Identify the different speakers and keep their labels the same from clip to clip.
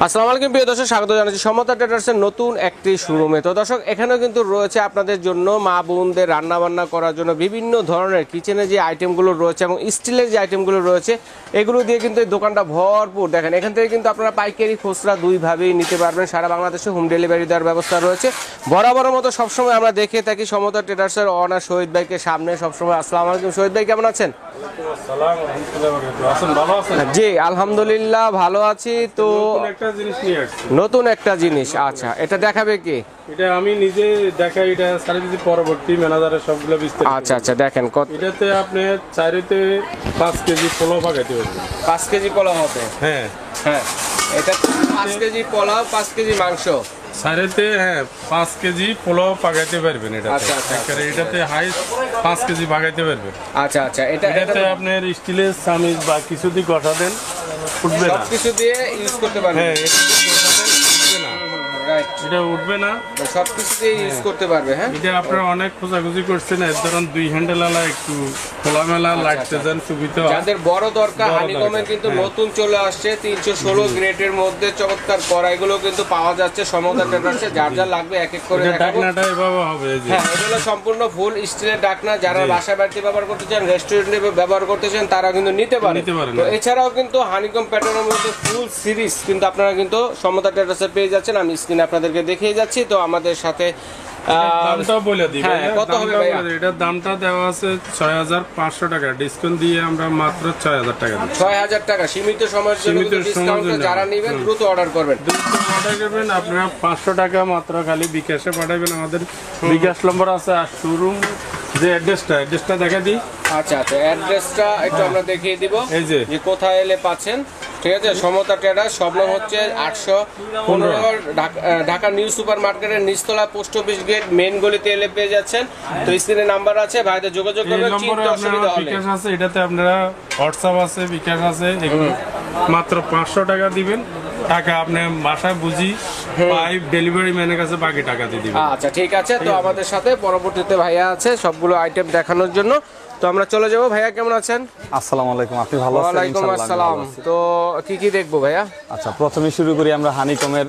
Speaker 1: আসসালামু আলাইকুম প্রিয় দর্শক, স্বাগত জানাচ্ছি সমতা ট্রেডার্সের নতুন একটি শোরুমে। তো দর্শক, এখানেও কিন্তু রয়েছে আপনাদের জন্য মা বোনদের রান্নাবান্না করার জন্য বিভিন্ন ধরনের কিচেনের যে আইটেমগুলো রয়েছে এবং স্টিলের যে আইটেমগুলো রয়েছে, এগুলো দিয়ে কিন্তু এই দোকানটা ভরপুর। দেখেন, এখান থেকে কিন্তু আপনারা পাইকারি খুচরা দুইভাবেই নিতে পারবেন। সারা বাংলাদেশে হোম ডেলিভারি দেওয়ার ব্যবস্থা রয়েছে। বরাবরের মতো সবসময় আমরা দেখে থাকি সমতা ট্রেডার্সের অনার শহীদ ভাইকে সামনে সবসময়। আসসালামু আলাইকুম শহীদ ভাই, কেমন আছেন? জি আলহামদুলিল্লাহ ভালো আছি। তো নতুন একটা জিনিস, আচ্ছা এটা দেখাবে কি?
Speaker 2: এটা আমি নিজে দেখাই, এটা সার্ভিস পরবর্তী ম্যানেজারের সবগুলো বিস্তারিত।
Speaker 1: আচ্ছা আচ্ছা, দেখেন কত
Speaker 2: এটাতে আপনি চাইতে 5 কেজি পোলাও পাকাইতে পারবেন।
Speaker 1: 5 কেজি পোলাও হবে?
Speaker 2: হ্যাঁ
Speaker 1: হ্যাঁ, এটা 5 কেজি পোলাও, 5 কেজি মাংস
Speaker 2: সাইরেতে। হ্যাঁ, 5 কেজি পোলাও পাকাইতে পারবেন। এটা
Speaker 1: আচ্ছা আচ্ছা,
Speaker 2: এটাতে হাই 5 কেজি পাকাইতে পারবেন।
Speaker 1: আচ্ছা আচ্ছা, এটাতে
Speaker 2: আপনার স্টিলের চামিচ বা কিছু দিয়ে কষা দেন, উঠবে না।
Speaker 1: সবকিছু দিয়ে ইউজ করতে পারবেন।
Speaker 2: হ্যাঁ, এটা উঠবে না, এটা উঠবে না,
Speaker 1: সবকিছু দিয়ে ইউজ করতে পারবে। হ্যাঁ,
Speaker 2: এটা আপনারা অনেক খোঁজাখুঁজি করছেন। এর ধরুন 2 হ্যান্ডেল আলা একটু খোলামেলা লাগতে যান, সুবিধা।
Speaker 1: যাদের বড় দরকার, হানিকমের কিন্তু নতুন চলে আসছে 316 গ্রেডের মধ্যে চমৎকার কড়াইগুলো কিন্তু পাওয়া যাচ্ছে সমতা ট্রেডার্সে। যার যা লাগবে এক এক করে দেখাবো।
Speaker 2: ঢাকনাটা এভাবে হবে।
Speaker 1: হ্যাঁ, এটা হলো সম্পূর্ণ ফুল স্টিলের ঢাকনা। যারা বাসা বাড়িতে ব্যবহার করতে চান, রেস্টুরেন্টে ব্যবহার করতে চান, তারা কিন্তু নিতে পারেন। তো এছাড়াও কিন্তু হানিকম প্যাটার্নের মধ্যে ফুল সিরিজ কিন্তু আপনারা কিন্তু সমতা ট্রেডার্সে পেয়ে যাচ্ছেন। আমি স্ক্রিনে আপনাদেরকে দেখিয়ে যাচ্ছি। তো আমাদের সাথে
Speaker 2: দামটা বলে দিই।
Speaker 1: কত হবে ভাই?
Speaker 2: এটার দামটা দেওয়া আছে 6500 টাকা, ডিসকাউন্ট দিয়ে আমরা মাত্র 6000 টাকা দিই।
Speaker 1: 6000 টাকা সীমিত সময়ের জন্য ডিসকাউন্টে যারা নেবেন দ্রুত অর্ডার করবেন।
Speaker 2: অর্ডার করবেন আপনারা 500 টাকা মাত্র খালি বিকাশে পাঠাবেন। আমাদের বিকাশ নম্বর আছে। আর শোরুম যে অ্যাড্রেসটা দেখা দিই।
Speaker 1: আচ্ছা আচ্ছা, অ্যাড্রেসটা একটু আমরা দেখিয়ে দিব
Speaker 2: এই যে
Speaker 1: কোথায় এলে পাচ্ছেন। ঠিক আছে, সমতা ট্রেডার্স, সব নাম হচ্ছে 815 ঢাকা নিউ সুপার মার্কেটের নিচতলা, পোস্ট অফিস গেট, মেইন গলিতে এলে পেয়ে যাচ্ছেন। তো স্ক্রিনে নাম্বার আছে, ভাইদের যোগাযোগ করবেন। চিন্তা অসুবিধা হলে
Speaker 2: বিকাশ আছে, এটাতে আপনারা হোয়াটসঅ্যাপ আছে, বিকাশ আছে। এগুলো মাত্র 500 টাকা দিবেন। টাকা আপনি বাসায় বুঝি পাইপ ডেলিভারি ম্যানের কাছে বাকি টাকা দিয়ে দিবেন।
Speaker 1: আচ্ছা ঠিক আছে। তো আমাদের সাথে পরবর্তীতে ভাইয়া আছে সবগুলো আইটেম দেখানোর জন্য। তো আমরা চলে যাবো। ভাইয়া কেমন আছেন?
Speaker 3: আসসালামু আলাইকুম, আপনি ভালো আছেন?
Speaker 1: ওয়ালাইকুম আসসালাম। তো কি দেখবো ভাইয়া?
Speaker 3: আচ্ছা, প্রথমে শুরু করি আমরা হানিকমের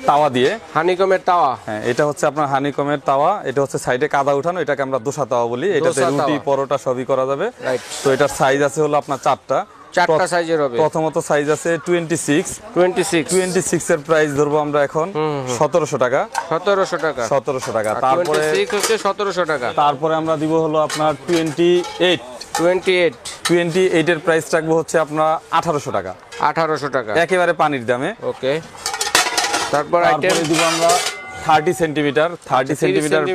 Speaker 3: তাওয়া দিয়ে।
Speaker 1: হানিকমের তাওয়া?
Speaker 3: হ্যাঁ, এটা হচ্ছে আপনার হানিকমের তাওয়া। এটা হচ্ছে সাইডে কাদা উঠানো, এটাকে আমরা দোসা তাওয়া বলি। এটাতে রুটি পরোটা সবই করা যাবে। তো এটার সাইজ আছে হলো আপনার চারটা
Speaker 1: সাইজের হবে।
Speaker 3: প্রথমত সাইজ আছে 26 এর প্রাইস ধরবো আমরা এখন 1700 টাকা। 1700 টাকা। তারপরে
Speaker 1: 1700 টাকা।
Speaker 3: তারপরে আমরা দিব হলো আপনার 28 এর প্রাইস রাখবো হচ্ছে আপনার 1800 টাকা।
Speaker 1: 1800 টাকা
Speaker 3: একেবারে পানির দামে।
Speaker 1: ওকে। তারপর আইটেম
Speaker 3: দিব আমরা 30 সেন্টিমিটার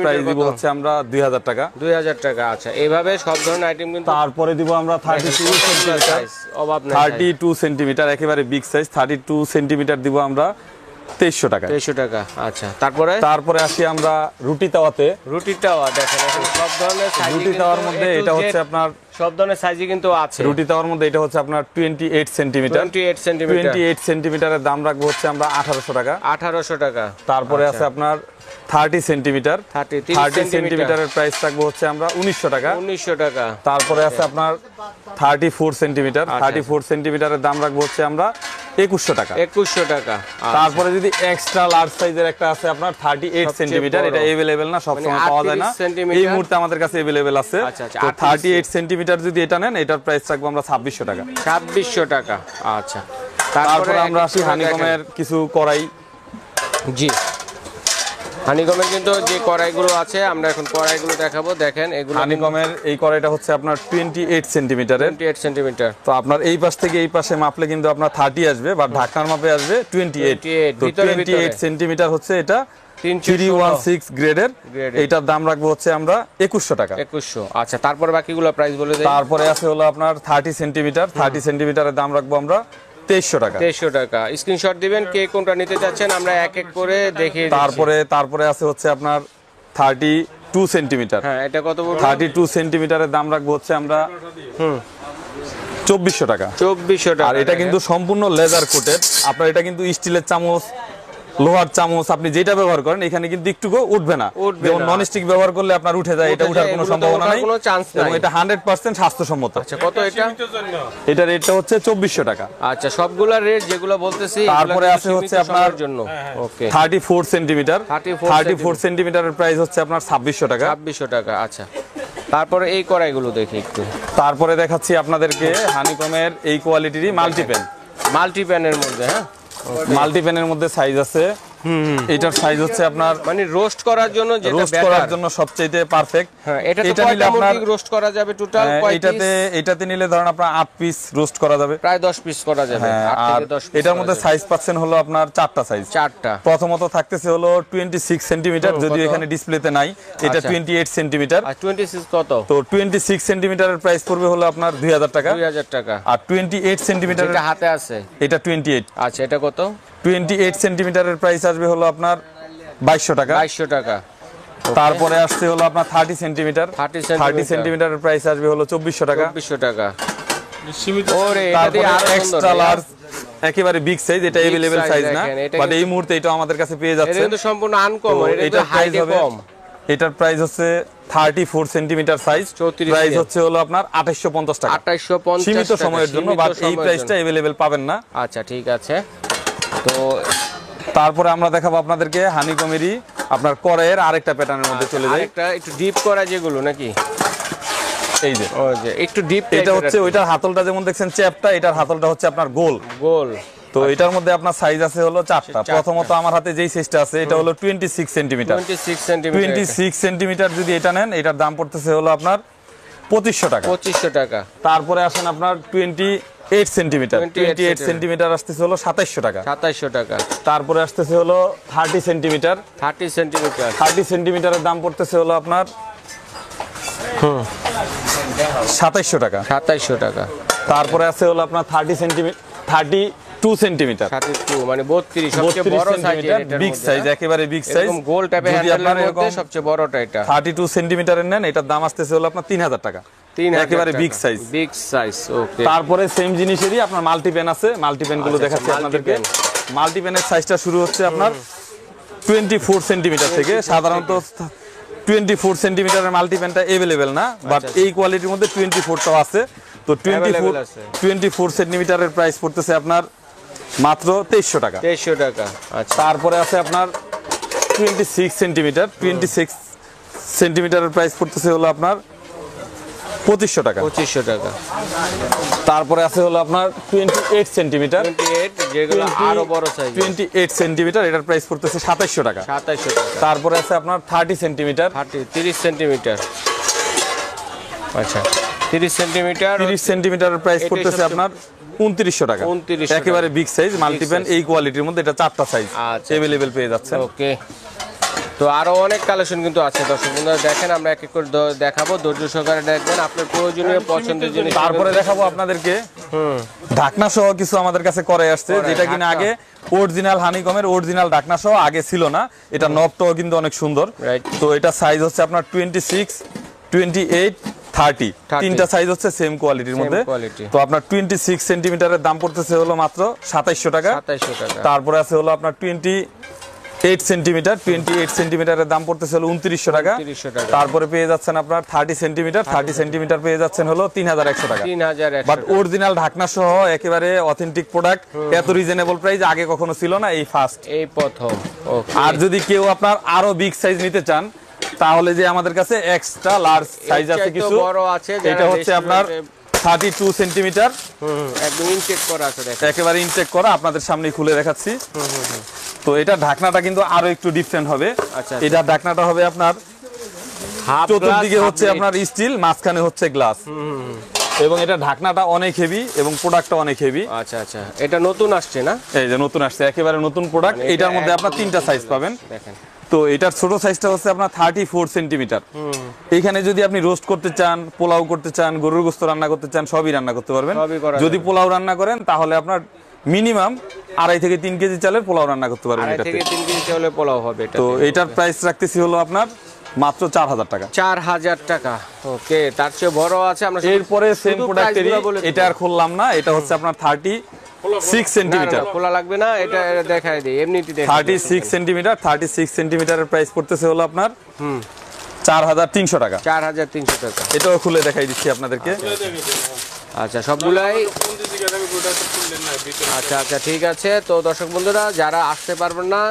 Speaker 3: প্রাইস দিব হচ্ছে আমরা 2000 টাকা।
Speaker 1: 2000 টাকা। আচ্ছা, এইভাবে সব ধরনের আইটেম কিন্তু।
Speaker 3: তারপরে দিব আমরা 32 সেন্টিমিটার একেবারে বিগ সাইজ। 32 সেন্টিমিটার দিব আমরা 2300 টাকা।
Speaker 1: 2300 টাকা। আচ্ছা, তারপরে
Speaker 3: আসি আমরা রুটি তাওয়াতে।
Speaker 1: রুটি তাওয়া দেখেন, এখানে সব ধরনের সাইজ।
Speaker 3: রুটি তাওয়ার মধ্যে এটা হচ্ছে আপনার
Speaker 1: সব ধরনের সাইজই কিন্তু আছে।
Speaker 3: রুটি তাওয়ার মধ্যে এটা হচ্ছে আপনার 28 সেন্টিমিটারের দাম রাখবো হচ্ছে আমরা 1800 টাকা।
Speaker 1: 1800 টাকা।
Speaker 3: তারপরে আছে আপনার 30 সেন্টিমিটার। 30 সেন্টিমিটারের প্রাইস রাখবো হচ্ছে আমরা 1900 টাকা।
Speaker 1: 1900 টাকা।
Speaker 3: তারপরে আছে আপনার 34 সেন্টিমিটারের দাম রাখবো হচ্ছে আমরা 2100 টাকা।
Speaker 1: 2100 টাকা।
Speaker 3: তারপরে যদি এক্সট্রা লার্জ সাইজের একটা আছে আপনার 38 সেন্টিমিটার, এটা अवेलेबल না, সব সময় পাওয়া যায় না। এই মুহূর্তে আমাদের কাছে अवेलेबल আছে। তো 38 সেন্টিমিটার যদি এটা নেন, এটার প্রাইস রাখবো আমরা 2600 টাকা।
Speaker 1: 2600 টাকা। আচ্ছা,
Speaker 3: তারপরে আমরা আসি হানিকমের কিছু কড়াই।
Speaker 1: জি, হানিকমের কিন্তু যে কড়াইগুলো আছে, আমরা এখন কড়াইগুলো দেখাবো। দেখেন, এগুলো
Speaker 3: হানিকমের এই কড়াইটা হচ্ছে আপনার 28 সেন্টিমিটারের।
Speaker 1: 28 সেন্টিমিটার।
Speaker 3: তো আপনার এই পাশ থেকে এই পাশে মাপলে কিন্তু আপনার 30 আসবে, বা ঢাকনার মাপে আসবে 28। তো 28 সেন্টিমিটার হচ্ছে এটা 316 গ্রেডের। এটার দাম রাখবো হচ্ছে আমরা 2100 টাকা।
Speaker 1: 2100। আচ্ছা, তারপরে বাকিগুলো প্রাইস বলে দেই।
Speaker 3: তারপরে আছে হলো আপনার 30 সেন্টিমিটারের দাম রাখবো আমরা 2300 টাকা।
Speaker 1: 2300 টাকা। স্ক্রিনশট দিবেন কে কোনটা নিতে চাচ্ছেন, আমরা এক এক করে দেখিয়ে দিচ্ছি।
Speaker 3: তারপরে আছে হচ্ছে আপনার 32 সেন্টিমিটার।
Speaker 1: হ্যাঁ, এটা কত বড়?
Speaker 3: 32 সেন্টিমিটারের দাম রাখবো হচ্ছে আমরা 2400 টাকা।
Speaker 1: 2400 টাকা।
Speaker 3: আর এটা কিন্তু সম্পূর্ণ লেদার কোটেড। আপনার এটা কিন্তু স্টিলের চামচ লোহার চামচ আপনি যেটা ব্যবহার করেন এখানে কিন্তু একটুকু উঠবে না। যেমন ননস্টিক ব্যবহার করলে আপনার উঠে যায়, এটা উঠার কোনো সম্ভাবনা নাই এবং এটা 100% স্বাস্থ্যসম্মত।
Speaker 1: আচ্ছা, কত এটা?
Speaker 3: এটা রেটটা হচ্ছে 2400 টাকা।
Speaker 1: আচ্ছা, সবগুলা রেট যেগুলো বলতেছি,
Speaker 3: তারপরে আছে হচ্ছে আপনার
Speaker 1: জন্য ওকে
Speaker 3: 34 সেন্টিমিটার। 34
Speaker 1: 34
Speaker 3: সেন্টিমিটারের প্রাইস হচ্ছে আপনার 2600 টাকা।
Speaker 1: 2600 টাকা। আচ্ছা, তারপরে এই কড়াইগুলো দেখি একটু।
Speaker 3: তারপরে দেখাচ্ছি আপনাদেরকে হানিকমের এই কোয়ালিটিরই মাল্টিপ্যান।
Speaker 1: মাল্টিপ্যানের মধ্যে, হ্যাঁ,
Speaker 3: মাল্টিপ্যানের মধ্যে সাইজ আছে। এটার সাইজ হচ্ছে আপনার
Speaker 1: মানে রোস্ট করার জন্য, যেটা
Speaker 3: রোস্ট করার জন্য সবচেয়ে পারফেক্ট।
Speaker 1: হ্যাঁ, এটা তো কয়টা মুরগি রোস্ট করা যাবে টোটাল?
Speaker 3: এটাতে নিলে ধরেন আপনার 8 পিস রোস্ট করা যাবে,
Speaker 1: প্রায় 10 পিস করা যাবে। 8
Speaker 3: আর
Speaker 1: থেকে 10 পিস।
Speaker 3: এটার মধ্যে সাইজ পাচ্ছেন হলো আপনার 4টা সাইজ।
Speaker 1: 4টা।
Speaker 3: প্রথমত থাকতেছে হলো 26 সেন্টিমিটার, যদিও এখানে ডিসপ্লেতে নাই। এটা 28 সেন্টিমিটার।
Speaker 1: আর 26 কত?
Speaker 3: তো 26 সেন্টিমিটারের প্রাইস পড়বে হলো আপনার 2000 টাকা।
Speaker 1: 2000 টাকা।
Speaker 3: আর 28 সেন্টিমিটার
Speaker 1: এটা হাতে আছে,
Speaker 3: এটা 28।
Speaker 1: আচ্ছা, এটা কত?
Speaker 3: 28 সেন্টিমিটারের প্রাইস আসবে হলো আপনার 2200 টাকা।
Speaker 1: 2200 টাকা।
Speaker 3: তারপরে আসছে হলো আপনার 30 সেন্টিমিটার। 30 সেন্টিমিটারের প্রাইস আসবে হলো 2400 টাকা।
Speaker 1: 2400 টাকা।
Speaker 2: সীমিত।
Speaker 1: ওরে, এটা
Speaker 3: তারপরে
Speaker 1: দিয়ে আরো
Speaker 3: এক্সট্রা লার্জ একেবারে বিগ সাইজ, এটা अवेलेबल সাইজ না, বাট এই মুহূর্তে এটা আমাদের কাছে পেয়ে যাচ্ছে।
Speaker 1: এটা কিন্তু সম্পূর্ণ আনকমন, এটা হাইটে কম।
Speaker 3: এটার প্রাইস হচ্ছে 34 সেন্টিমিটার সাইজ। প্রাইস হচ্ছে হলো আপনার 2850 টাকা।
Speaker 1: 2850
Speaker 3: সীমিত সময়ের জন্য, বাট এই প্রাইসটা अवेलेबल পাবেন না।
Speaker 1: আচ্ছা, ঠিক আছে। তো
Speaker 3: তারপরে আমরা দেখাবো আপনাদেরকে হানিকমেরই আপনার কড়াইয়ের আরেকটা প্যাটার্নের মধ্যে চলে যাই।
Speaker 1: আরেকটা একটু ডিপ করা যেগুলো নাকি,
Speaker 3: এই যে
Speaker 1: ওই যে একটু ডিপ।
Speaker 3: এটা হচ্ছে ওইটার হাতলটা যেমন দেখছেন চ্যাপটা, এটার হাতলটা হচ্ছে আপনার গোল
Speaker 1: গোল।
Speaker 3: তো এটার মধ্যে আপনার সাইজ আছে হলো 4টা। প্রথমত আমার হাতে যেই সাইজটা আছে এটা হলো 26 সেন্টিমিটার। 26 সেন্টিমিটার যদি এটা নেন, এটার দাম পড়তেছে হলো আপনার 2500 টাকা।
Speaker 1: 2500 টাকা।
Speaker 3: তারপরে আসেন আপনার 28 সেন্টিমিটার। 28 সেন্টিমিটার আসতেছে হলো 2700 টাকা।
Speaker 1: 2700 টাকা।
Speaker 3: তারপরে আসতেছে হলো 30 সেন্টিমিটার।
Speaker 1: 30 সেন্টিমিটার।
Speaker 3: 30 সেন্টিমিটারের দাম পড়তেছে হলো আপনার 2700 টাকা।
Speaker 1: 2700 টাকা।
Speaker 3: তারপরে আছে হলো আপনার 32 সেন্টিমিটার।
Speaker 1: 32 মানে 32, সবচেয়ে বড় সাইজ, এটা
Speaker 3: বিগ সাইজ, একেবারে বিগ সাইজ।
Speaker 1: এরকম গোল টাইপের হ্যান্ডেলের মধ্যে সবচেয়ে বড়টা এটা।
Speaker 3: 32 সেন্টিমিটারের নেন, এটার দাম আসতেছে হলো আপনার 3000 টাকা। একেবারে বিগ সাইজ।
Speaker 1: বিগ সাইজ, ওকে।
Speaker 3: তারপরে সেম জিনিসেরই আপনার মাল্টিপ্যান আছে। মাল্টিপ্যান গুলো দেখাচ্ছি আপনাদেরকে। মাল্টিপ্যানের সাইজটা শুরু হচ্ছে আপনার 24 সেন্টিমিটার থেকে। সাধারণত 24 সেন্টিমিটারের মাল্টিপ্যানটা अवेलेबल না, বাট এই কোয়ালিটির মধ্যে 24টাও আছে। তো 24 সেন্টিমিটারের প্রাইস পড়তেছে আপনার মাত্র 2300 টাকা।
Speaker 1: 2300 টাকা। আচ্ছা,
Speaker 3: তারপরে আছে আপনার 26 সেন্টিমিটার। 26 সেন্টিমিটারের প্রাইস পড়তেছে হলো আপনার 2500 টাকা।
Speaker 1: 2500 টাকা।
Speaker 3: তারপরে আছে হলো আপনার 28 সেন্টিমিটার।
Speaker 1: 28, যেগুলো আরো বড় সাইজ।
Speaker 3: 28 সেন্টিমিটার, এটার প্রাইস পড়তেছে 2700 টাকা।
Speaker 1: 2700 টাকা।
Speaker 3: তারপরে আছে আপনার 30 সেন্টিমিটার।
Speaker 1: 30 সেন্টিমিটার। আচ্ছা, 30 সেন্টিমিটার।
Speaker 3: 30 সেন্টিমিটারের প্রাইস পড়তেছে আপনার 2900 টাকা।
Speaker 1: 2900
Speaker 3: একেবারে বিগ সাইজ মাল্টিপ্যান এই কোয়ালিটির মধ্যে, এটা 4টা সাইজ
Speaker 1: আচ্ছা,
Speaker 3: अवेलेबल পেয়ে যাচ্ছেন।
Speaker 1: ওকে। তো আরো অনেক কালেকশন কিন্তু আছে, দর্শক বন্ধুরা দেখেন, আমরা এক এক করে দেখাবো, ধৈর্য সহকারে দেখবেন, আপনার প্রয়োজনীয় পছন্দের জিনিস।
Speaker 3: তারপরে দেখাবো আপনাদেরকে ঢাকনা সহ কিছু আমাদের কাছে করে আসছে, যেটা কিনা আগে অরিজিনাল হানিকমের অরিজিনাল ঢাকনা সহ আগে ছিল না। এটা নবটাও কিন্তু অনেক সুন্দর। তো এটা সাইজ হচ্ছে আপনার 26, 28, 30, তিনটা সাইজ হচ্ছে সেম কোয়ালিটির মধ্যে। তো আপনার 26 সেন্টিমিটারের দাম পড়তেছে হলো মাত্র 2700 টাকা।
Speaker 1: 2700 টাকা।
Speaker 3: তারপরে আছে হলো আপনার 28 সেন্টিমিটার। 28 সেন্টিমিটারের দাম পড়তেছে হলো 2900 টাকা। তারপরে পেয়ে যাচ্ছেন আপনার 30 সেন্টিমিটার। 30 সেন্টিমিটার পেয়ে যাচ্ছেন হলো 3100 টাকা।
Speaker 1: 3100।
Speaker 3: বাট অরিজিনাল ঢাকনা সহ একেবারে অথেন্টিক প্রোডাক্ট, এত রিজনেবল প্রাইস আগে কখনো ছিল না, এই ফার্স্ট,
Speaker 1: এই প্রথম।
Speaker 3: আর যদি কেউ আপনার আরো বিগ সাইজ নিতে চান, তাহলে যে আমাদের কাছে এক্সট্রা লার্জ সাইজ আছে কিছু,
Speaker 1: বড় আছে।
Speaker 3: এটা হচ্ছে আপনার 32 সেন্টিমিটার।
Speaker 1: একদম ইনটেক করা আছে, দেখেন
Speaker 3: একেবারে ইনটেক করা, আপনাদের সামনে খুলে দেখাচ্ছি। তো এটা ঢাকনাটা কিন্তু আরো একটু ডিফারেন্ট হবে। এটা ঢাকনাটা হবে আপনার চতুর্দিকে হচ্ছে আপনার স্টিল, মাঝখানে হচ্ছে গ্লাস, এবং এটা ঢাকনাটা অনেক হেভি এবং প্রোডাক্টটা অনেক হেভি।
Speaker 1: আচ্ছা আচ্ছা, এটা নতুন আসছে না?
Speaker 3: এই যে নতুন আসছে, একেবারে নতুন প্রোডাক্ট। এটার মধ্যে আপনার 3টা সাইজ পাবেন।
Speaker 1: দেখেন,
Speaker 3: তো এটার ছোট সাইজটা হচ্ছে আপনার 34 সেন্টিমিটার। এখানে যদি আপনি রোস্ট করতে চান, পোলাও করতে চান, গরুর গোশত রান্না করতে চান, সবই রান্না করতে পারবেন। যদি পোলাও রান্না করেন তাহলে আপনার মিনিমাম 2.5 থেকে 3 কেজি চালের পোলাও রান্না করতে পারবেন।
Speaker 1: 2.5 থেকে 3 কেজি চালের পোলাও হবে এটা।
Speaker 3: তো এটার প্রাইস রাখতেছি হলো আপনার মাত্র 4000 টাকা।
Speaker 1: 4000 টাকা। ওকে, তার চেয়ে বড় আছে। আমরা
Speaker 3: এরপরে সেম প্রোডাক্টেরই, এটা আর খুললাম না, এটা হচ্ছে আপনার 30 36 সেন্টিমিটার।
Speaker 1: খোলা লাগবে না, এটা দেখাই দিই এমনিতে দেখাই
Speaker 3: 36 সেন্টিমিটার, 36 সেন্টিমিটারের প্রাইস পড়তেছে হলো আপনার 4300 টাকা।
Speaker 1: 4300 টাকা।
Speaker 3: এটাও খুলে দেখাই দিচ্ছি আপনাদেরকে।
Speaker 1: আচ্ছা সবগুলাই আচ্ছা আচ্ছা ঠিক আছে। তো দর্শক বন্ধুরা যারা আসতে পারবেন না,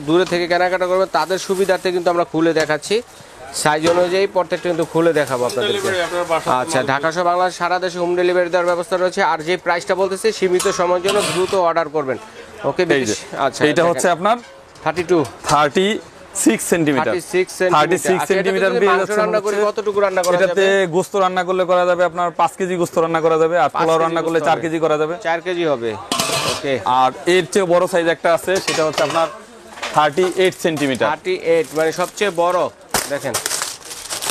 Speaker 1: দূরে থেকে কেনাকাটা করবেন, তাদের সুবিধার্থে কিন্তু আমরা খুলে দেখাচ্ছি, সাইজ অনুযায়ী প্রত্যেকটা কিন্তু খুলে দেখাবো আপনাদেরকে। আচ্ছা ঢাকা সহ বাংলাদেশ সারা দেশে হোম ডেলিভারি দেওয়ার ব্যবস্থা রয়েছে। আর যে প্রাইসটা বলতেছি সীমিত সময়ের জন্য দ্রুত অর্ডার করবেন। ওকে আচ্ছা
Speaker 3: এটা হচ্ছে আপনার 36 সেন্টিমিটার। 36 সেন্টিমিটার
Speaker 1: রান্না করে কতটুকু রান্না করা যাবে?
Speaker 3: এটাতে গোশত রান্না করলে করা যাবে আপনার 5 কেজি গোশত রান্না করা যাবে, আর পোলাও রান্না করলে 4 কেজি করা যাবে।
Speaker 1: 4 কেজি হবে। ওকে।
Speaker 3: আর এর চেয়ে বড় সাইজ একটা আছে, সেটা হচ্ছে আপনার 38 সেন্টিমিটার।
Speaker 1: 38 মানে সবচেয়ে বড়। দেখেন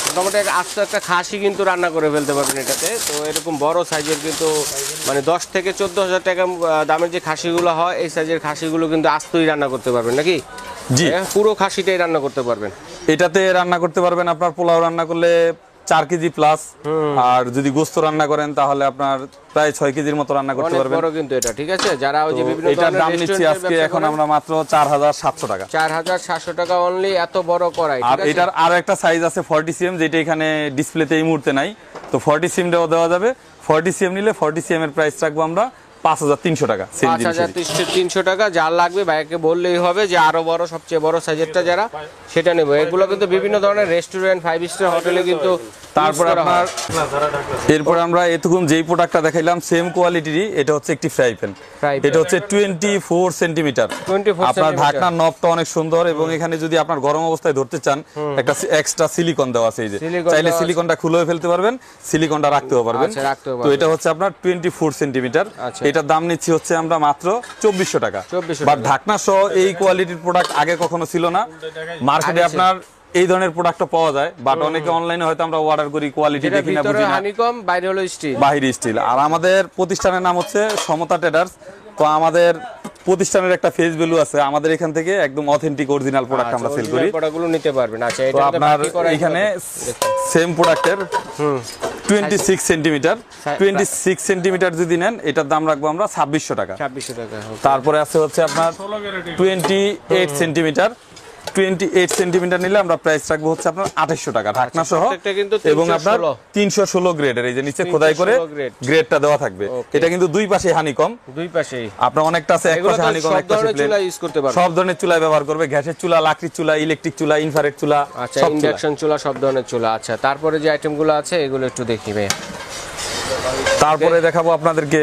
Speaker 1: মোটামুটি আস্ত একটা খাসি কিন্তু রান্না করে ফেলতে পারবেন এটাতে। তো এরকম বড় সাইজের কিন্তু মানে 10 থেকে 14,000 টাকা দামের যে খাসিগুলো হয়, এই সাইজের খাসিগুলো কিন্তু আস্তই রান্না করতে পারবেন নাকি?
Speaker 3: জি,
Speaker 1: পুরো খাসিটাই রান্না করতে পারবেন।
Speaker 3: এটাতে রান্না করতে পারবেন আপনার পোলাও রান্না করলে 4 কেজি প্লাস, আর যদি গোশত রান্না করেন তাহলে আপনার প্রায় 6 কেজির মতো রান্না করতে
Speaker 1: অনেক
Speaker 3: পারবেন।
Speaker 1: বড় কিন্তু এটা, ঠিক আছে। যারা ওই যে বিভিন্ন
Speaker 3: এটার দাম নিচ্ছি আজকে এখন আমরা মাত্র 4700 টাকা।
Speaker 1: 4700 টাকা অনলি, এত বড় কড়াই।
Speaker 3: আর এটার আরো একটা সাইজ আছে 40 সিএম, যেটা এখানে ডিসপ্লেতে এই মুহূর্তে নাই। তো 40 সিএমটাও দেওয়া যাবে। 40 সিএম নিলে 40 সিএম এর প্রাইস রাখবো আমরা 5300 টাকা।
Speaker 1: 5300 টাকা। যার লাগবে ভাইকে বললেই হবে যে আরো বড়, সবচেয়ে বড় সাইজেরটা যারা, সেটা নেব। এগুলো কিন্তু বিভিন্ন ধরনের রেস্টুরেন্ট, 5 স্টার হোটেলে কিন্তু। তারপর আপনার
Speaker 3: এরপর আমরা এতক্ষণ যেই প্রোডাক্টটা দেখাইলাম সেম কোয়ালিটিরই, এটা হচ্ছে একটি ফ্রাই প্যান। এটা হচ্ছে 24 সেন্টিমিটার। আপনার ঢাকনার নবটা অনেক সুন্দর, এবং এখানে যদি আপনার গরম অবস্থায় ধরতে চান একটা এক্সট্রা সিলিকন দেওয়া আছে। এই যে চাইলে সিলিকনটা খুলে ফেলতে পারবেন, সিলিকনটা রাখতেও পারবেন। তো এটা হচ্ছে আপনার 24 সেন্টিমিটার। এটার দাম নিচ্ছি হচ্ছে আমরা মাত্র 2400 টাকা। বাট ঢাকনা সহ এই কোয়ালিটির প্রোডাক্ট আগে কখনো ছিল না মার্কেটে। আপনার এই ধরনের প্রোডাক্ট পাওয়া যায়, বাট অনেকে অনলাইনে হয়তো আমরা অর্ডার করি, কোয়ালিটি দেখি না, বুঝি না।
Speaker 1: হানিকম, বাইরে হলো স্টিল,
Speaker 3: বাহিরে স্টিল। আর আমাদের প্রতিষ্ঠানের নাম হচ্ছে সমতা ট্রেডার্স। তো আমাদের প্রতিষ্ঠানের একটা ফেস ভ্যালু আছে, আমাদের এখান থেকে একদম অথেন্টিক অরিজিনাল প্রোডাক্ট আমরা সেল করি।
Speaker 1: প্রোডাক্টগুলো নিতে পারবেন। আচ্ছা
Speaker 3: তো আপনার এখানে সেম প্রোডাক্টের 26 সেন্টিমিটার, 26 সেন্টিমিটার যদি নেন এটার দাম রাখবো আমরা 2600 টাকা।
Speaker 1: 2600 টাকা।
Speaker 3: তারপরে আছে হচ্ছে আপনার 28 সেন্টিমিটার। 28 সেন্টিমিটার নিলে আমরা প্রাইস রাখবো হচ্ছে আপনার 2800 টাকা ঢাকনা সহ, এবং আপনার 316 গ্রেডের। এই যে নিচে খোদাই করে গ্রেডটা দেওয়া থাকবে। এটা কিন্তু দুই পাশে হানিকম,
Speaker 1: দুই পাশেই আপনার
Speaker 3: অনেকটা আছে, এক পাশে হানিকম, এক পাশে প্লেন। সব ধরনের চুলায় ব্যবহার করবে, গ্যাসের চুলা, লাকড়ির চুলা, ইলেকট্রিক চুলা, ইনফ্রারেড চুলা,
Speaker 1: আচ্ছা ইন্ডাকশন চুলা, সব ধরনের চুলা। আচ্ছা তারপরে যে আইটেমগুলো আছে এগুলো একটু দেখি ভাই।
Speaker 3: তারপরে দেখাবো আপনাদেরকে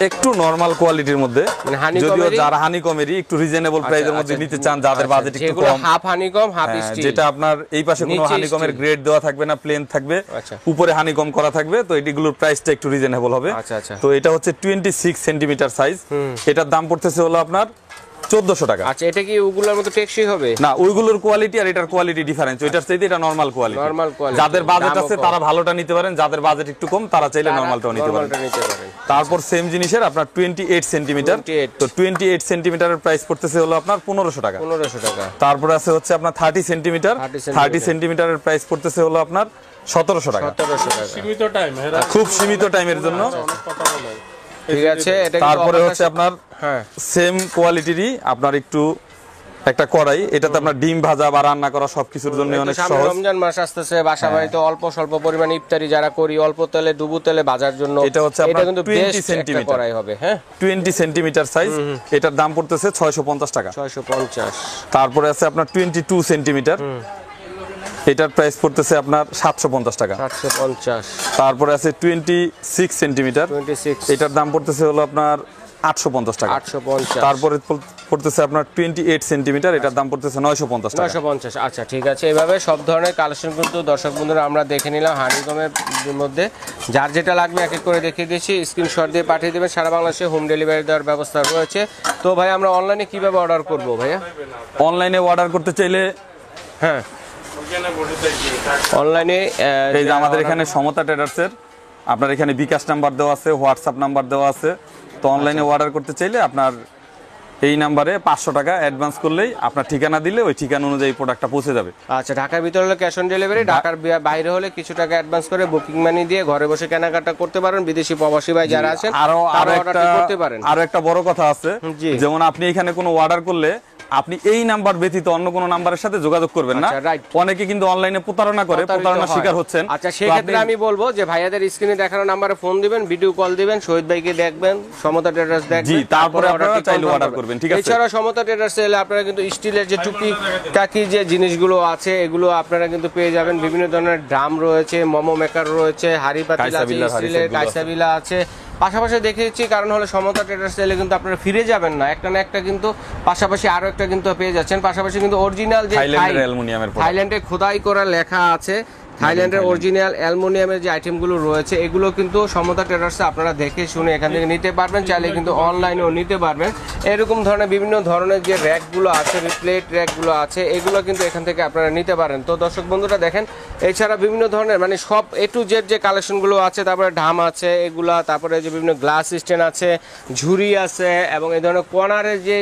Speaker 3: একটু নরমাল কোয়ালিটির মধ্যে, যদিও যারা হানিকমেরই একটু রিজনেবল প্রাইসের মধ্যে নিতে চান, যাদের বাজেট একটু কম,
Speaker 1: হাফ হানিকম হাফ স্টিল,
Speaker 3: যেটা আপনার এই পাশে কোনো হানিকমের গ্রেড দেওয়া থাকবে না, প্লেন থাকবে, উপরে হানিকম করা থাকবে, তো এগুলোর প্রাইসটা একটু রিজনেবল হবে। তো এটা হচ্ছে 26 সেন্টিমিটার সাইজ। এটার দাম পড়তেছে হলো আপনার 1400 টাকা।
Speaker 1: আচ্ছা এটা কি ওগুলোর মতো টেকসই হবে?
Speaker 3: না, ওইগুলোর কোয়ালিটি আর এটার কোয়ালিটি ডিফারেন্স। ওইটার চাইতে এটা নরমাল কোয়ালিটি। যাদের বাজেট আছে তারা ভালোটা নিতে পারেন, যাদের বাজেট একটু কম তারা চাইলে নরমালটাও নিতে পারেন। তারপর সেম জিনিসের আপনার 28 সেন্টিমিটার। তো 28 সেন্টিমিটারের প্রাইস পড়তেছে হলো আপনার 1500 টাকা।
Speaker 1: 1500 টাকা।
Speaker 3: তারপরে আছে হচ্ছে আপনার 30 সেন্টিমিটার। 30 সেন্টিমিটারের প্রাইস পড়তেছে হলো আপনার 1700 টাকা।
Speaker 1: 1700 টাকা।
Speaker 2: সীমিত টাইম,
Speaker 3: খুব সীমিত টাইমের জন্য।
Speaker 1: ঠিক আছে। এটা
Speaker 3: তারপরে হচ্ছে আপনার সেম কোয়ালিটিরই আপনার একটু একটা কড়াই, এটাতে আপনার ডিম ভাজা বা রান্না করা সবকিছুর জন্য অনেক সহজ।
Speaker 1: রমজান মাস আসতেছে, বাসা বাড়িতে অল্প স্বল্প পরিমাণ ইফতারি যারা করি, অল্প তেলে ডুবু তেলে ভাজার জন্য
Speaker 3: এটা হচ্ছে আপনার
Speaker 1: কিন্তু
Speaker 3: 20 সেন্টিমিটার
Speaker 1: কড়াই হবে। হ্যাঁ
Speaker 3: 20 সেন্টিমিটার সাইজ। এটার দাম পড়তেছে 650 টাকা।
Speaker 1: 650।
Speaker 3: তারপরে আছে আপনার 22 সেন্টিমিটার। এটার প্রাইস পড়তেছে আপনার 750 টাকা।
Speaker 1: 750।
Speaker 3: তারপরে আছে 26 সেন্টিমিটার।
Speaker 1: 26।
Speaker 3: এটার দাম পড়তেছে হলো আপনার 850 টাকা।
Speaker 1: 850।
Speaker 3: তারপরে পড়তেছে আপনার 28 সেন্টিমিটার। এটার দাম পড়তেছে 950 টাকা।
Speaker 1: 950। আচ্ছা ঠিক আছে। এইভাবে সব ধরনের কালেকশন কিন্তু দর্শক বন্ধুরা আমরা দেখে নিলাম হানিকমের মধ্যে। যার যেটা লাগবে এক এক করে দেখিয়ে দিয়েছি, স্ক্রিনশট দিয়ে পাঠিয়ে দেবেন। সারা বাংলাদেশে হোম ডেলিভারি দেওয়ার ব্যবস্থা রয়েছে। তো ভাই আমরা অনলাইনে কিভাবে অর্ডার করব ভাইয়া?
Speaker 3: অনলাইনে অর্ডার করতে চাইলে
Speaker 1: হ্যাঁ অনলাইনে
Speaker 3: এই যে আমাদের এখানে সমতা ট্রেডার্সের আপনার এখানে বিকাশ নাম্বার দেওয়া আছে, হোয়াটসঅ্যাপ নাম্বার দেওয়া আছে। তো অনলাইনে অর্ডার করতে চাইলে আপনার এই নাম্বারে 500 টাকা অ্যাডভান্স করলেই আপনার ঠিকানা দিলে ওই ঠিকানা অনুযায়ী প্রোডাক্টটা পৌঁছে যাবে।
Speaker 1: আচ্ছা, ঢাকার ভিতরে হলে ক্যাশ অন ডেলিভারি, ঢাকার বাইরে হলে কিছু টাকা অ্যাডভান্স করে বুকিং মানি দিয়ে ঘরে বসে কেনাকাটা করতে পারেন। বিদেশি প্রবাসী ভাই যারা আছেন
Speaker 3: আরো
Speaker 1: করতে পারেন।
Speaker 3: আরো একটা বড় কথা আছে,
Speaker 1: জি।
Speaker 3: যেমন আপনি এখানে কোনো অর্ডার করলে আপনি এই নাম্বার ব্যতীত অন্য কোনো নাম্বারের সাথে যোগাযোগ করবেন না।
Speaker 1: আচ্ছা, right।
Speaker 3: অনেকে কিন্তু অনলাইনে প্রতারণা করে, প্রতারণার শিকার হচ্ছেন।
Speaker 1: আচ্ছা, সেই ক্ষেত্রে আমি বলবো যে ভাইয়াদের স্ক্রিনে দেখানো নাম্বারে ফোন দিবেন, ভিডিও কল দিবেন, শহীদ ভাইকে দেখবেন, সমতা ট্রেডার্স দেখবেন,
Speaker 3: জি, তারপরে আপনারা চাইলে অর্ডার করবেন, ঠিক আছে?
Speaker 1: এছাড়া সমতা ট্রেডার্স এলে আপনারা কিন্তু স্টিলের যে টুকি টাকি যে জিনিসগুলো আছে এগুলো আপনারা কিন্তু পেয়ে যাবেন। বিভিন্ন ধরনের ড্রাম রয়েছে, মোমো মেকার রয়েছে, হাড়ি পাতিল আছে, স্টিলের কাইসাবিলা আছে। পাশাপাশি দেখিয়েছি কারণ হলো সমতা ট্রেডার্স এলে কিন্তু আপনারা ফিরে যাবেন না, একটা না একটা কিন্তু পাশাপাশি আরো একটা কিন্তু পেয়ে যাচ্ছেন। পাশাপাশি কিন্তু অরিজিনাল যে থাইল্যান্ডে খোদাই করা লেখা আছে, থাইল্যান্ডের অরিজিনাল অ্যালুমিনিয়ামের যে আইটেমগুলো রয়েছে এগুলো কিন্তু সমতা ট্রেডার্সে আপনারা দেখে শুনে এখান থেকে নিতে পারবেন। চাইলে কিন্তু অনলাইনেও নিতে পারবেন। এরকম ধরনের বিভিন্ন ধরনের যে র্যাকগুলো আছে, প্লেট র্যাকগুলো আছে, এগুলো কিন্তু এখান থেকে আপনারা নিতে পারেন। তো দর্শক বন্ধুরা দেখেন, এছাড়া বিভিন্ন ধরনের মানে সব A to Z যে কালেকশনগুলো আছে, তারপরে ঢাম আছে এগুলা, তারপরে যে বিভিন্ন গ্লাস স্ট্যান্ড আছে, ঝুড়ি আছে, এবং এই ধরনের কর্নারের যে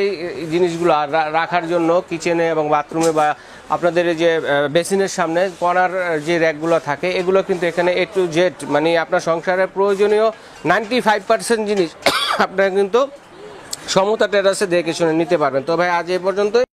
Speaker 1: জিনিসগুলো রাখার জন্য কিচেনে এবং বাথরুমে বা আপনাদের যে বেসিনের সামনে কর্নার যে র্যাকগুলো থাকে এগুলো কিন্তু এখানে A to Z মানে আপনার সংসারের প্রয়োজনীয় 95% জিনিস আপনারা কিন্তু সমতা ট্রেডার্সে দেখে শুনে নিতে পারবেন। তো ভাই আজ এ পর্যন্তই।